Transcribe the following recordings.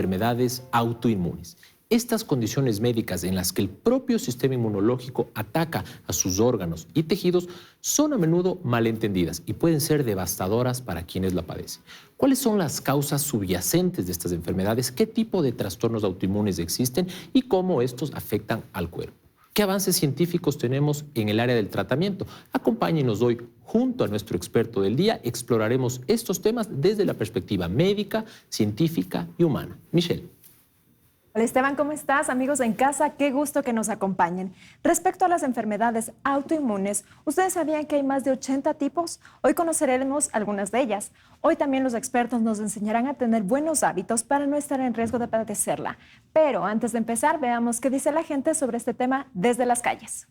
enfermedades autoinmunes. Estas condiciones médicas en las que el propio sistema inmunológico ataca a sus órganos y tejidos son a menudo malentendidas y pueden ser devastadoras para quienes la padecen. ¿Cuáles son las causas subyacentes de estas enfermedades? ¿Qué tipo de trastornos autoinmunes existen y cómo estos afectan al cuerpo? ¿Qué avances científicos tenemos en el área del tratamiento? Acompáñenos hoy junto a nuestro experto del día. Exploraremos estos temas desde la perspectiva médica, científica y humana. Michelle. Hola Esteban, ¿cómo estás? Amigos en casa, qué gusto que nos acompañen. Respecto a las enfermedades autoinmunes, ¿ustedes sabían que hay más de 80 tipos? Hoy conoceremos algunas de ellas. Hoy también los expertos nos enseñarán a tener buenos hábitos para no estar en riesgo de padecerla. Pero antes de empezar, veamos qué dice la gente sobre este tema desde las calles.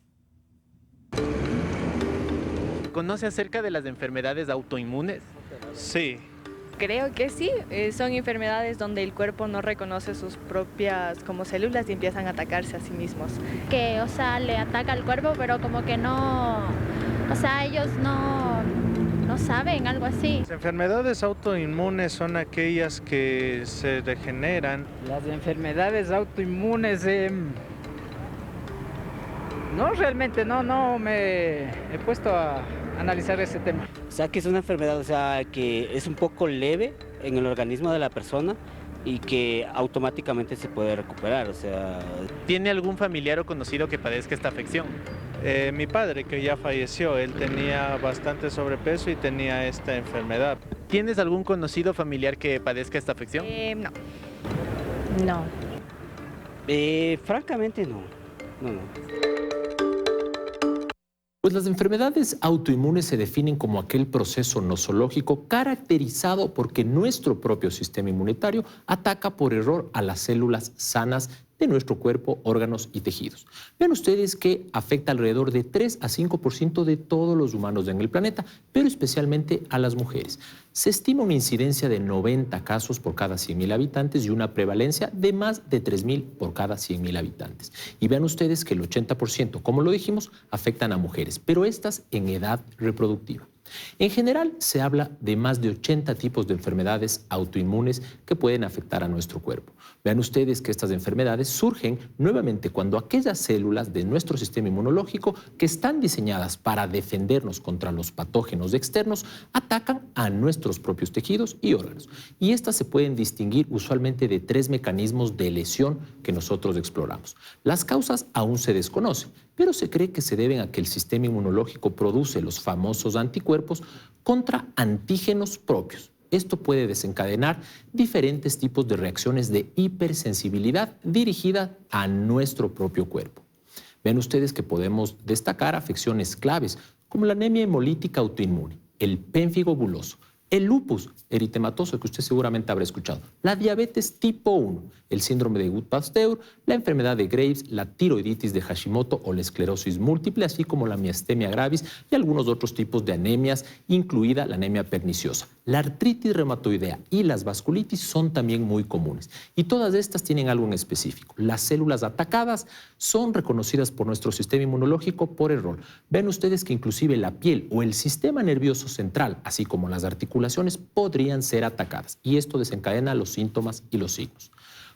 ¿Conoce acerca de las enfermedades autoinmunes? Sí. Creo que sí, son enfermedades donde el cuerpo no reconoce sus propias como células y empiezan a atacarse a sí mismos. Que, le ataca al cuerpo, pero como que no, ellos no saben, algo así. Las enfermedades autoinmunes son aquellas que se degeneran. Las enfermedades autoinmunes, no realmente, no me he puesto a analizar ese tema. O sea, que es una enfermedad, que es un poco leve en el organismo de la persona y que automáticamente se puede recuperar, ¿Tiene algún familiar o conocido que padezca esta afección? Mi padre, que ya falleció, él tenía bastante sobrepeso y tenía esta enfermedad. ¿Tienes algún conocido familiar que padezca esta afección? No. No. Francamente no. Pues las enfermedades autoinmunes se definen como aquel proceso nosológico caracterizado porque nuestro propio sistema inmunitario ataca por error a las células sanas de nuestro cuerpo, órganos y tejidos. Vean ustedes que afecta alrededor de 3 a 5% de todos los humanos en el planeta, pero especialmente a las mujeres. Se estima una incidencia de 90 casos por cada 100.000 habitantes y una prevalencia de más de 3.000 por cada 100.000 habitantes. Y vean ustedes que el 80%, como lo dijimos, afectan a mujeres, pero estas en edad reproductiva. En general, se habla de más de 80 tipos de enfermedades autoinmunes que pueden afectar a nuestro cuerpo. Vean ustedes que estas enfermedades surgen nuevamente cuando aquellas células de nuestro sistema inmunológico que están diseñadas para defendernos contra los patógenos externos atacan a nuestros propios tejidos y órganos. Y estas se pueden distinguir usualmente de 3 mecanismos de lesión que nosotros exploramos. Las causas aún se desconocen, pero se cree que se deben a que el sistema inmunológico produce los famosos anticuerpos contra antígenos propios. Esto puede desencadenar diferentes tipos de reacciones de hipersensibilidad dirigida a nuestro propio cuerpo. Ven ustedes que podemos destacar afecciones claves como la anemia hemolítica autoinmune, el pénfigo buloso, el lupus eritematoso que usted seguramente habrá escuchado, la diabetes tipo 1, el síndrome de Gut-Pasteur, la enfermedad de Graves, la tiroiditis de Hashimoto o la esclerosis múltiple, así como la miastenia gravis y algunos otros tipos de anemias, incluida la anemia perniciosa. La artritis reumatoidea y las vasculitis son también muy comunes y todas estas tienen algo en específico. Las células atacadas son reconocidas por nuestro sistema inmunológico por error. Ven ustedes que inclusive la piel o el sistema nervioso central, así como las articulaciones, podrían ser atacadas y esto desencadena los síntomas y los signos.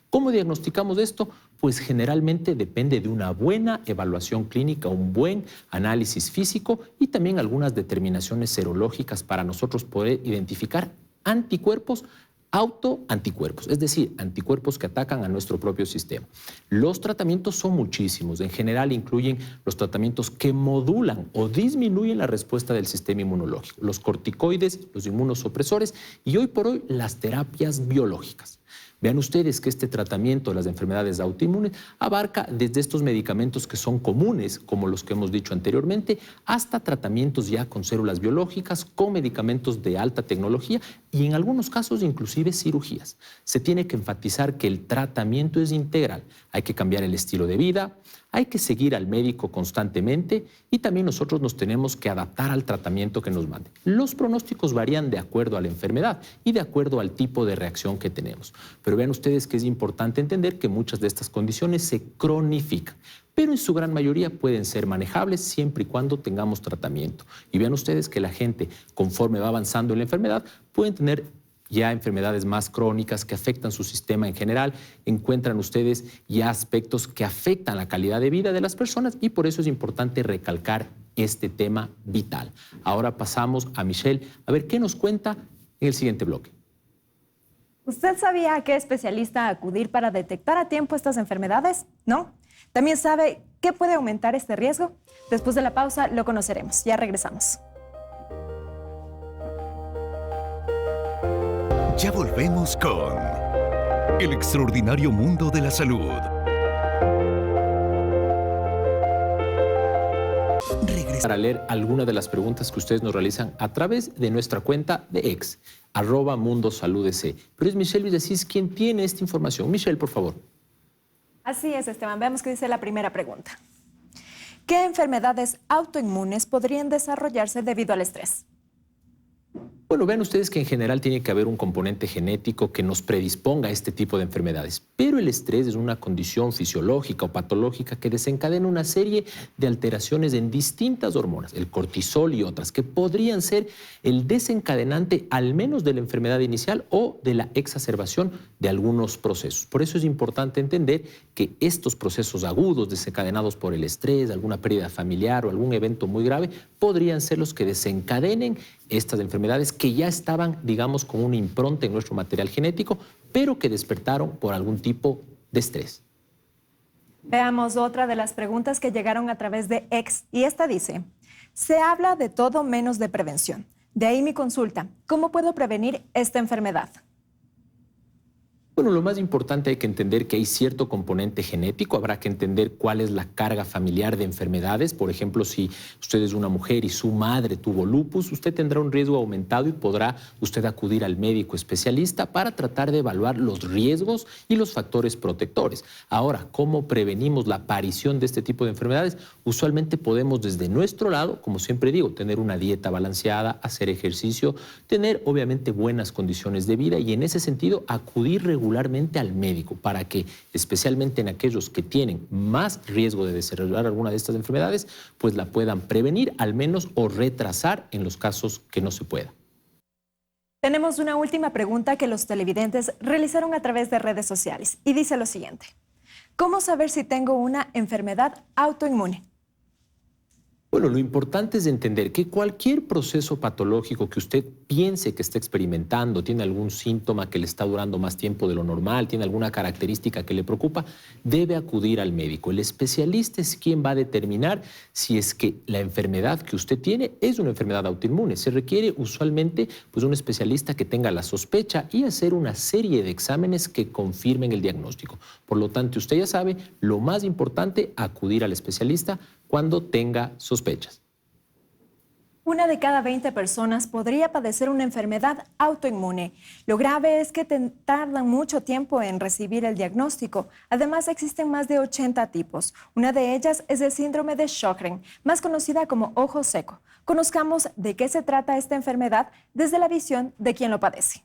¿Cómo diagnosticamos esto? Pues generalmente depende de una buena evaluación clínica, un buen análisis físico y también algunas determinaciones serológicas para nosotros poder identificar anticuerpos, autoanticuerpos, es decir, anticuerpos que atacan a nuestro propio sistema. Los tratamientos son muchísimos. En general incluyen los tratamientos que modulan o disminuyen la respuesta del sistema inmunológico, los corticoides, los inmunosupresores y hoy por hoy las terapias biológicas. Vean ustedes que este tratamiento de las enfermedades autoinmunes abarca desde estos medicamentos que son comunes, como los que hemos dicho anteriormente, hasta tratamientos ya con células biológicas, con medicamentos de alta tecnología y en algunos casos inclusive cirugías. Se tiene que enfatizar que el tratamiento es integral. Hay que cambiar el estilo de vida, hay que seguir al médico constantemente y también nosotros nos tenemos que adaptar al tratamiento que nos mande. Los pronósticos varían de acuerdo a la enfermedad y de acuerdo al tipo de reacción que tenemos. Pero vean ustedes que es importante entender que muchas de estas condiciones se cronifican, pero en su gran mayoría pueden ser manejables siempre y cuando tengamos tratamiento. Y vean ustedes que la gente, conforme va avanzando en la enfermedad, pueden tener ya enfermedades más crónicas que afectan su sistema en general. Encuentran ustedes ya aspectos que afectan la calidad de vida de las personas y por eso es importante recalcar este tema vital. Ahora pasamos a Michelle a ver qué nos cuenta en el siguiente bloque. ¿Usted sabía a qué especialista acudir para detectar a tiempo estas enfermedades? ¿No? ¿También sabe qué puede aumentar este riesgo? Después de la pausa lo conoceremos. Ya regresamos. Ya volvemos con El extraordinario mundo de la salud. Para leer algunas de las preguntas que ustedes nos realizan a través de nuestra cuenta de X, @mundosaludec. Pero es Michelle Villasís quien tiene esta información. Michelle, por favor. Así es, Esteban. Veamos qué dice la primera pregunta. ¿Qué enfermedades autoinmunes podrían desarrollarse debido al estrés? Bueno, vean ustedes que en general tiene que haber un componente genético que nos predisponga a este tipo de enfermedades, pero el estrés es una condición fisiológica o patológica que desencadena una serie de alteraciones en distintas hormonas, el cortisol y otras, que podrían ser el desencadenante al menos de la enfermedad inicial o de la exacerbación de algunos procesos. Por eso es importante entender que estos procesos agudos desencadenados por el estrés, alguna pérdida familiar o algún evento muy grave, podrían ser los que desencadenen estas enfermedades que ya estaban, digamos, con una impronta en nuestro material genético, pero que despertaron por algún tipo de estrés. Veamos otra de las preguntas que llegaron a través de X, y esta dice: se habla de todo menos de prevención. De ahí mi consulta: ¿cómo puedo prevenir esta enfermedad? Bueno, lo más importante hay que entender que hay cierto componente genético. Habrá que entender cuál es la carga familiar de enfermedades. Por ejemplo, si usted es una mujer y su madre tuvo lupus, usted tendrá un riesgo aumentado y podrá usted acudir al médico especialista para tratar de evaluar los riesgos y los factores protectores. Ahora, ¿cómo prevenimos la aparición de este tipo de enfermedades? Usualmente podemos desde nuestro lado, como siempre digo, tener una dieta balanceada, hacer ejercicio, tener obviamente buenas condiciones de vida y en ese sentido acudir regularmente al médico para que, especialmente en aquellos que tienen más riesgo de desarrollar alguna de estas enfermedades, pues la puedan prevenir al menos o retrasar en los casos que no se pueda. Tenemos una última pregunta que los televidentes realizaron a través de redes sociales y dice lo siguiente: ¿cómo saber si tengo una enfermedad autoinmune? Bueno, lo importante es entender que cualquier proceso patológico que usted piense que está experimentando, tiene algún síntoma que le está durando más tiempo de lo normal, tiene alguna característica que le preocupa, debe acudir al médico. El especialista es quien va a determinar si es que la enfermedad que usted tiene es una enfermedad autoinmune. Se requiere usualmente pues, un especialista que tenga la sospecha y hacer una serie de exámenes que confirmen el diagnóstico. Por lo tanto, usted ya sabe, lo más importante, acudir al especialista cuando tenga sospechas. 1 de cada 20 personas podría padecer una enfermedad autoinmune. Lo grave es que tardan mucho tiempo en recibir el diagnóstico. Además, existen más de 80 tipos. Una de ellas es el síndrome de Sjögren, más conocida como ojo seco. Conozcamos de qué se trata esta enfermedad desde la visión de quien lo padece.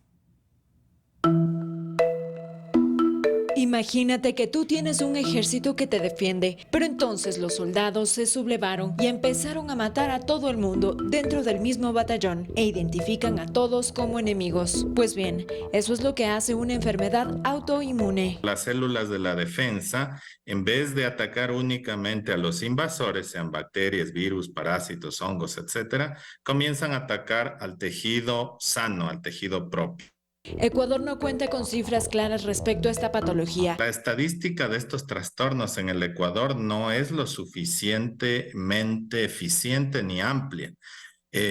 Imagínate que tú tienes un ejército que te defiende, pero entonces los soldados se sublevaron y empezaron a matar a todo el mundo dentro del mismo batallón e identifican a todos como enemigos. Pues bien, eso es lo que hace una enfermedad autoinmune. Las células de la defensa, en vez de atacar únicamente a los invasores, sean bacterias, virus, parásitos, hongos, etcétera, comienzan a atacar al tejido sano, al tejido propio. Ecuador no cuenta con cifras claras respecto a esta patología. La estadística de estos trastornos en el Ecuador no es lo suficientemente eficiente ni amplia.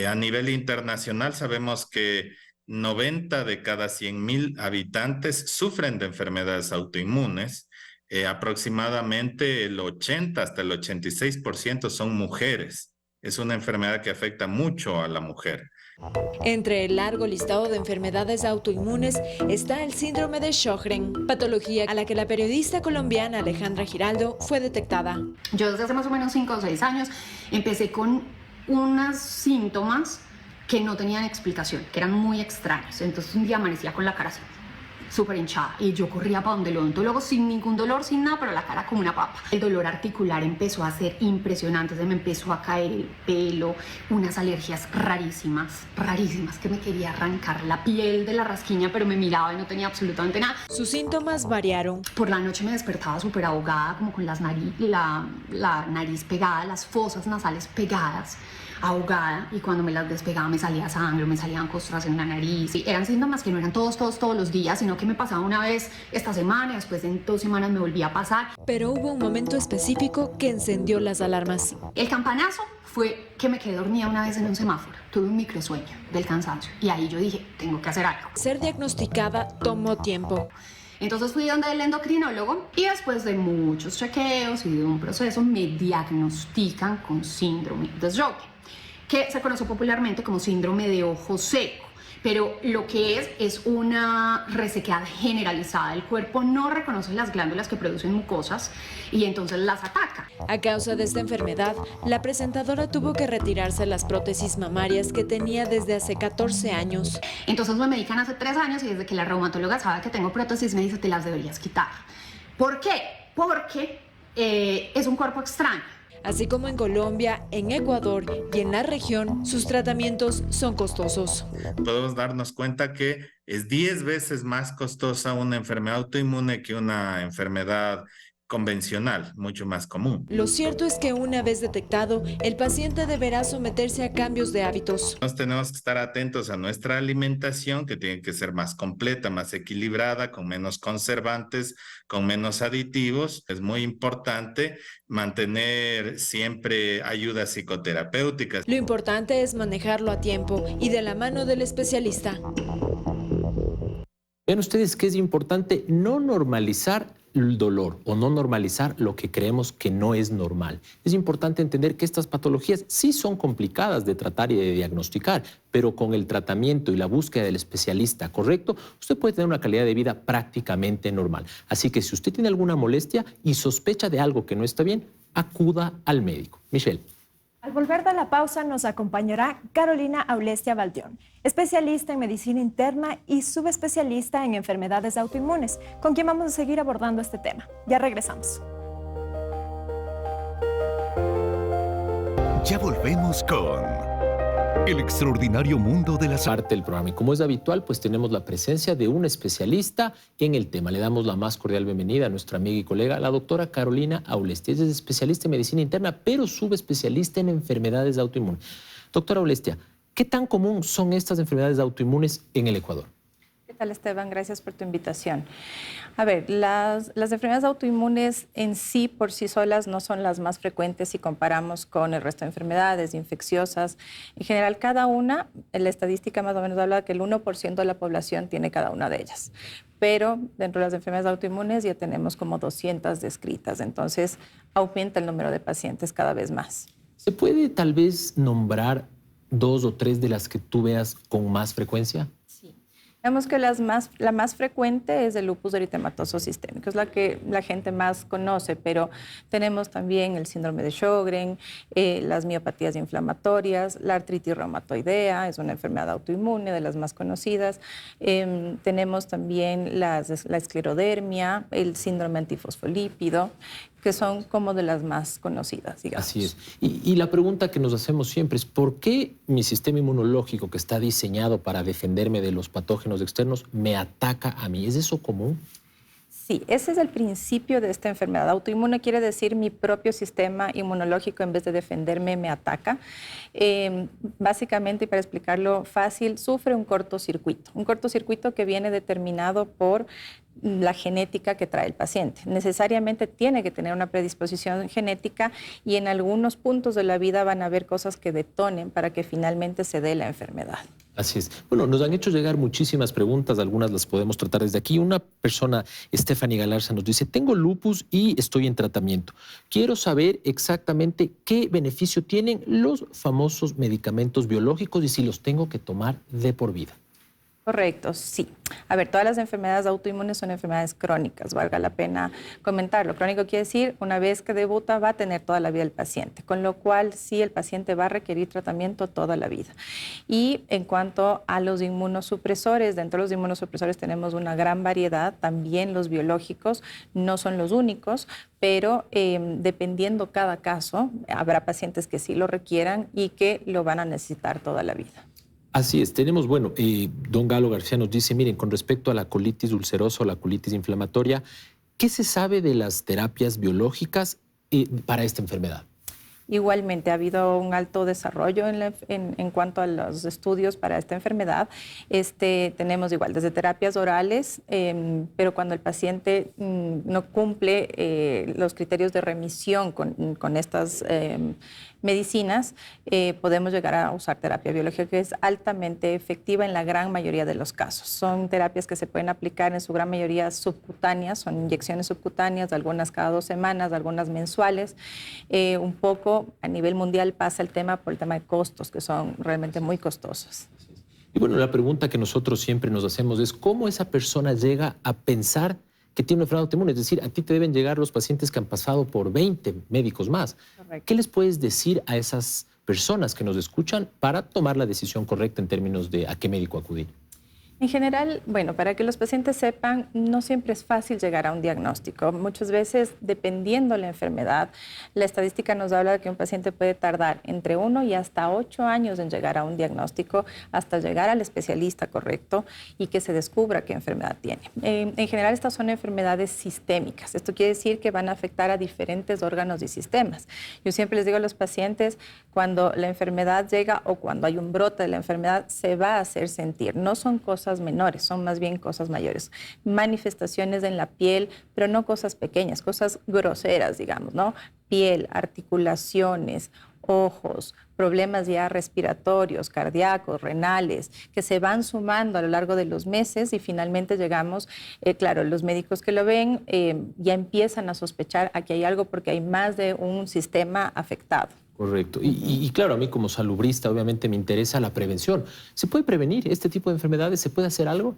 A nivel internacional sabemos que 90 de cada 100,000 habitantes sufren de enfermedades autoinmunes. Aproximadamente el 80 hasta el 86% son mujeres. Es una enfermedad que afecta mucho a la mujer. Entre el largo listado de enfermedades autoinmunes está el síndrome de Sjögren, patología a la que la periodista colombiana Alejandra Giraldo fue detectada. Yo desde hace más o menos 5 o 6 años empecé con unos síntomas que no tenían explicación, que eran muy extraños. Entonces un día amanecía con la cara así, súper hinchada. Y yo corría para donde el odontólogo sin ningún dolor, sin nada, pero la cara como una papa. El dolor articular empezó a ser impresionante, se me empezó a caer el pelo, unas alergias rarísimas, que me quería arrancar la piel de la rasquiña, pero me miraba y no tenía absolutamente nada. Sus síntomas variaron. Por la noche me despertaba súper ahogada, como con la nariz pegada, las fosas nasales pegadas, ahogada, y cuando me las despegaba me salía sangre, me salían costras en la nariz. Y eran síntomas que no eran todos los días, sino que me pasaba una vez esta semana y después en 2 semanas me volvía a pasar. Pero hubo un momento específico que encendió las alarmas. El campanazo fue que me quedé dormida una vez en un semáforo. Tuve un microsueño del cansancio y ahí yo dije, tengo que hacer algo. Ser diagnosticada tomó tiempo. Entonces fui donde el endocrinólogo y después de muchos chequeos y de un proceso me diagnostican con síndrome de Sjögren, que se conoce popularmente como síndrome de ojo seco. Pero lo que es una resequedad generalizada. El cuerpo no reconoce las glándulas que producen mucosas y entonces las ataca. A causa de esta enfermedad, la presentadora tuvo que retirarse las prótesis mamarias que tenía desde hace 14 años. Entonces me medican hace 3 años y desde que la reumatóloga sabe que tengo prótesis me dice, te las deberías quitar. ¿Por qué? Porque es un cuerpo extraño. Así como en Colombia, en Ecuador y en la región, sus tratamientos son costosos. Podemos darnos cuenta que es 10 veces más costosa una enfermedad autoinmune que una enfermedad convencional, mucho más común. Lo cierto es que una vez detectado, el paciente deberá someterse a cambios de hábitos. Nos tenemos que estar atentos a nuestra alimentación, que tiene que ser más completa, más equilibrada, con menos conservantes, con menos aditivos. Es muy importante mantener siempre ayudas psicoterapéuticas. Lo importante es manejarlo a tiempo y de la mano del especialista. Vean ustedes que es importante no normalizar el dolor o no normalizar lo que creemos que no es normal. Es importante entender que estas patologías sí son complicadas de tratar y de diagnosticar, pero con el tratamiento y la búsqueda del especialista correcto, usted puede tener una calidad de vida prácticamente normal. Así que si usted tiene alguna molestia y sospecha de algo que no está bien, acuda al médico. Michelle. Al volver de la pausa nos acompañará Carolina Aulestia Baldión, especialista en medicina interna y subespecialista en enfermedades autoinmunes, con quien vamos a seguir abordando este tema. Ya regresamos. Ya volvemos con El extraordinario mundo de la salud. Parte del programa. Y como es habitual, pues tenemos la presencia de un especialista en el tema. Le damos la más cordial bienvenida a nuestra amiga y colega, la doctora Carolina Aulestia. Ella es especialista en medicina interna, pero subespecialista en enfermedades autoinmunes. Doctora Aulestia, ¿qué tan común son estas enfermedades autoinmunes en el Ecuador? ¿Qué tal, Esteban? Gracias por tu invitación. A ver, las enfermedades autoinmunes en sí, por sí solas, no son las más frecuentes si comparamos con el resto de enfermedades infecciosas. En general, cada una, la estadística más o menos habla que el 1% de la población tiene cada una de ellas. Pero dentro de las enfermedades autoinmunes ya tenemos como 200 descritas. Entonces, aumenta el número de pacientes cada vez más. ¿Se puede tal vez nombrar 2 o 3 de las que tú veas con más frecuencia? Vemos que la más frecuente es el lupus eritematoso sistémico, es la que la gente más conoce, pero tenemos también el síndrome de Sjögren, las miopatías inflamatorias, la artritis reumatoidea, es una enfermedad autoinmune de las más conocidas. Tenemos también la esclerodermia, el síndrome antifosfolípido, que son como de las más conocidas, digamos. Así es. Y la pregunta que nos hacemos siempre es, ¿por qué mi sistema inmunológico, que está diseñado para defenderme de los patógenos externos, me ataca a mí? ¿Es eso común? Sí, ese es el principio de esta enfermedad. Autoinmune quiere decir mi propio sistema inmunológico, en vez de defenderme, me ataca. Básicamente, y para explicarlo fácil, sufre un cortocircuito que viene determinado por la genética que trae el paciente. Necesariamente tiene que tener una predisposición genética y en algunos puntos de la vida van a haber cosas que detonen para que finalmente se dé la enfermedad. Así es. Bueno, nos han hecho llegar muchísimas preguntas, algunas las podemos tratar desde aquí. Una persona, Stephanie Galarza, nos dice, tengo lupus y estoy en tratamiento. Quiero saber exactamente qué beneficio tienen los famosos medicamentos biológicos y si los tengo que tomar de por vida. Correcto, sí. A ver, todas las enfermedades autoinmunes son enfermedades crónicas, valga la pena comentarlo. Crónico quiere decir, una vez que debuta va a tener toda la vida el paciente, con lo cual sí el paciente va a requerir tratamiento toda la vida. Y en cuanto a los inmunosupresores, dentro de los inmunosupresores tenemos una gran variedad, también los biológicos no son los únicos, pero dependiendo cada caso, habrá pacientes que sí lo requieran y que lo van a necesitar toda la vida. Así es, tenemos, bueno, don Galo García nos dice, miren, con respecto a la colitis ulcerosa o la colitis inflamatoria, ¿qué se sabe de las terapias biológicas para esta enfermedad? Igualmente, ha habido un alto desarrollo en cuanto a los estudios para esta enfermedad. Tenemos igual desde terapias orales, pero cuando el paciente no cumple los criterios de remisión con estas medicinas, podemos llegar a usar terapia biológica, que es altamente efectiva en la gran mayoría de los casos. Son terapias que se pueden aplicar en su gran mayoría subcutáneas, son inyecciones subcutáneas, algunas cada 2 semanas, algunas mensuales. Un poco a nivel mundial pasa el tema por el tema de costos, que son realmente muy costosos. Y bueno, la pregunta que nosotros siempre nos hacemos es cómo esa persona llega a pensar que tiene una enfermedad autoinmune. Es decir, a ti te deben llegar los pacientes que han pasado por 20 médicos más. Correcto. ¿Qué les puedes decir a esas personas que nos escuchan para tomar la decisión correcta en términos de a qué médico acudir? En general, bueno, para que los pacientes sepan, no siempre es fácil llegar a un diagnóstico. Muchas veces, dependiendo de la enfermedad, la estadística nos habla de que un paciente puede tardar entre 1 y hasta 8 años en llegar a un diagnóstico, hasta llegar al especialista correcto y que se descubra qué enfermedad tiene. En general, estas son enfermedades sistémicas. Esto quiere decir que van a afectar a diferentes órganos y sistemas. Yo siempre les digo a los pacientes, cuando la enfermedad llega o cuando hay un brote de la enfermedad, se va a hacer sentir. No son cosas menores, son más bien cosas mayores. Manifestaciones en la piel, pero no cosas pequeñas, cosas groseras, digamos, ¿no? Piel, articulaciones, ojos, problemas ya respiratorios, cardíacos, renales, que se van sumando a lo largo de los meses y finalmente llegamos, claro, los médicos que lo ven ya empiezan a sospechar aquí hay algo porque hay más de un sistema afectado. Correcto. Y claro, a mí como salubrista obviamente me interesa la prevención. ¿Se puede prevenir este tipo de enfermedades? ¿Se puede hacer algo?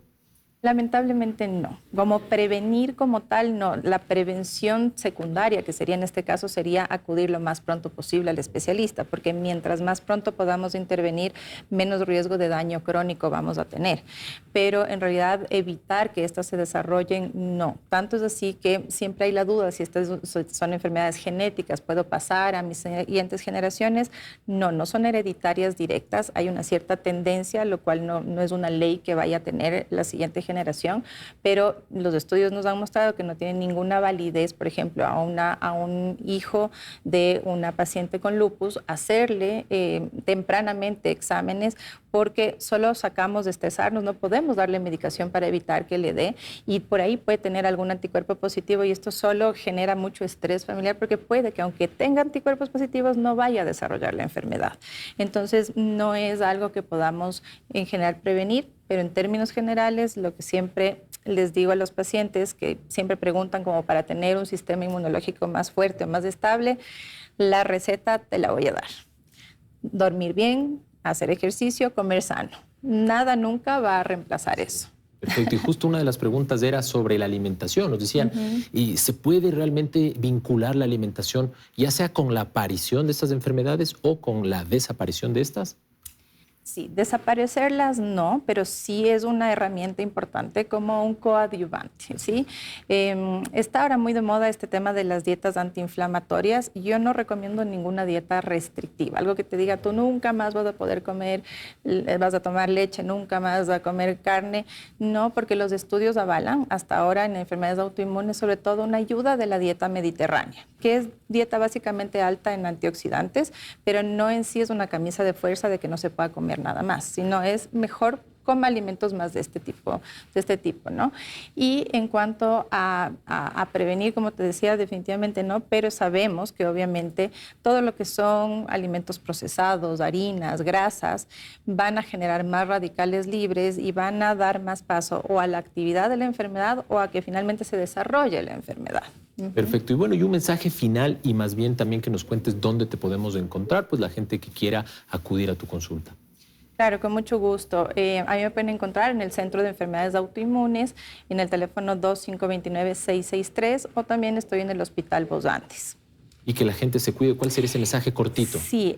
Lamentablemente no. Como prevenir como tal, no. La prevención secundaria, que sería en este caso, sería acudir lo más pronto posible al especialista, porque mientras más pronto podamos intervenir, menos riesgo de daño crónico vamos a tener. Pero en realidad evitar que estas se desarrollen, no. Tanto es así que siempre hay la duda si estas son enfermedades genéticas, ¿puedo pasar a mis siguientes generaciones? No, no son hereditarias directas. Hay una cierta tendencia, lo cual no es una ley que vaya a tener la siguiente generación, pero los estudios nos han mostrado que no tienen ninguna validez, por ejemplo, a un hijo de una paciente con lupus, hacerle tempranamente exámenes porque solo sacamos de estresarnos, no podemos darle medicación para evitar que le dé y por ahí puede tener algún anticuerpo positivo y esto solo genera mucho estrés familiar porque puede que aunque tenga anticuerpos positivos no vaya a desarrollar la enfermedad. Entonces no es algo que podamos en general prevenir, pero en términos generales lo que siempre les digo a los pacientes que siempre preguntan como para tener un sistema inmunológico más fuerte o más estable, la receta te la voy a dar. Dormir bien, hacer ejercicio, comer sano. Nada nunca va a reemplazar eso. Perfecto. Y justo una de las preguntas era sobre la alimentación. Nos decían, ¿y se puede realmente vincular la alimentación ya sea con la aparición de estas enfermedades o con la desaparición de estas? Sí, desaparecerlas no, pero sí es una herramienta importante como un coadyuvante, ¿sí? Está ahora muy de moda este tema de las dietas antiinflamatorias. Yo no recomiendo ninguna dieta restrictiva, algo que te diga tú nunca más vas a poder comer, vas a tomar leche, nunca más vas a comer carne. No, porque los estudios avalan hasta ahora en enfermedades autoinmunes, sobre todo una ayuda de la dieta mediterránea, que es dieta básicamente alta en antioxidantes, pero no en sí es una camisa de fuerza de que no se pueda comer nada más, sino es mejor coma alimentos más de este tipo, ¿no? Y en cuanto a prevenir, como te decía, definitivamente no, pero sabemos que obviamente todo lo que son alimentos procesados, harinas, grasas, van a generar más radicales libres y van a dar más paso o a la actividad de la enfermedad o a que finalmente se desarrolle la enfermedad. Perfecto. Y bueno, y un mensaje final y más bien también que nos cuentes dónde te podemos encontrar, pues la gente que quiera acudir a tu consulta. Claro, con mucho gusto. A mí me pueden encontrar en el Centro de Enfermedades Autoinmunes, en el teléfono 2529-663, o también estoy en el Hospital Bosantes. Y que la gente se cuide. ¿Cuál sería ese mensaje cortito? Sí,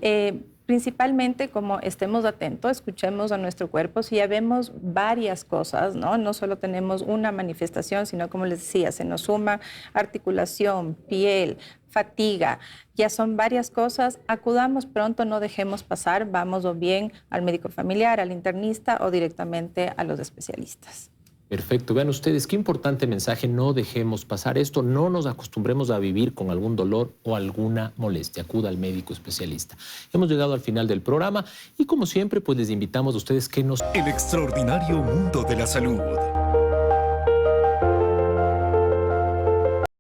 principalmente como estemos atentos, escuchemos a nuestro cuerpo. Si ya vemos varias cosas, no solo tenemos una manifestación, sino como les decía, se nos suma articulación, piel, fatiga, ya son varias cosas, acudamos pronto, no dejemos pasar, vamos o bien al médico familiar, al internista o directamente a los especialistas. Perfecto. Vean ustedes, qué importante mensaje. No dejemos pasar esto. No nos acostumbremos a vivir con algún dolor o alguna molestia. Acuda al médico especialista. Hemos llegado al final del programa y como siempre, pues les invitamos a ustedes que nos... El extraordinario mundo de la salud.